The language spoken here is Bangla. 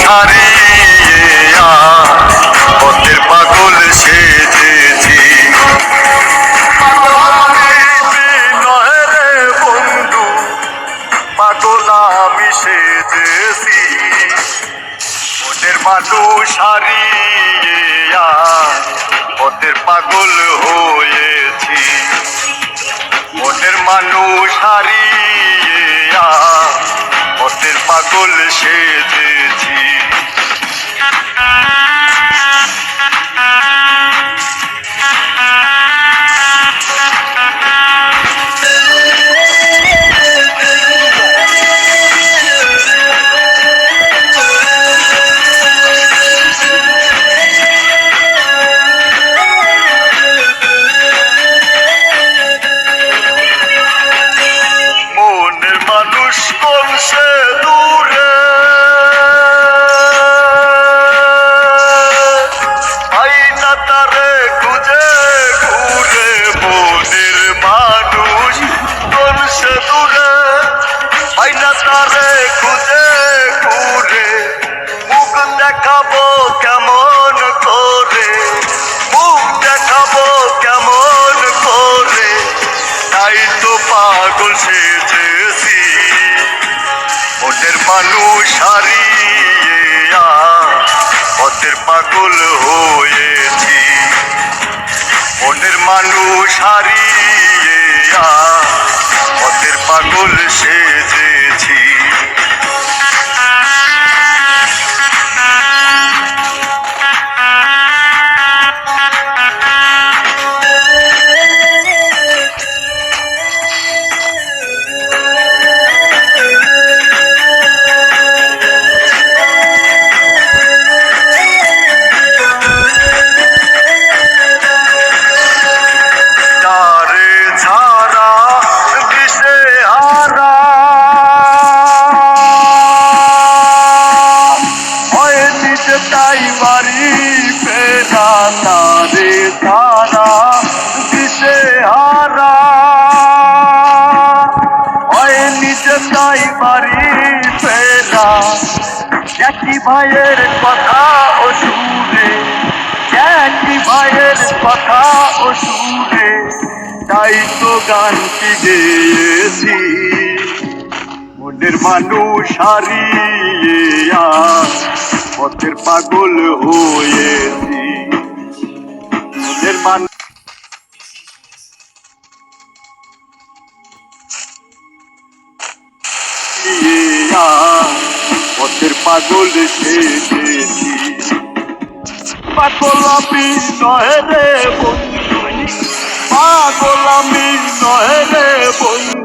হারিয়ে পথের পাগল সেজেছি। নয় রে বন্ধু, পাগল আমি সেজেছি। মনের মানুষ হারিয়ে পথের পাগল হয়েছি। মনের মানুষ হারিয়ে পথের পাগল সেজেছি। মনের মানুষ কোন সে দূরে, পাই না তারে খুঁজে ঘুরে। মনের মানুষ কোন সে দূরে, পাই না তারে খুঁজে ঘুরে। মুখ দেখাবো কেমন করে, মুখ দেখাবো কেমন করে, তাই তো পাগল সেজেছি। মনের মানুষ হারিয়ে পথের পাগল হয়েছি। মনের মানুষ হারিয়ে পথের পাগল সেজেছি। তাই বাড়ি ফেরা তারে তারা দিশে হারা হয় নিজে তাই বাড়ি ফেরা। জ্যাকি ভাইয়ের কথা ও সুরে, জ্যাকি ভাইয়ের কথা ও সুরে, তাই তো গানটি গেয়েছি। মনের মানুষ হারিয়ে পথের পাগল হয়েছি। মনের মানুষ পথের পাগল সেজেছি। পাগল আমি নয় রে বন্ধু, পাগল আমি নয় রে বন্ধু,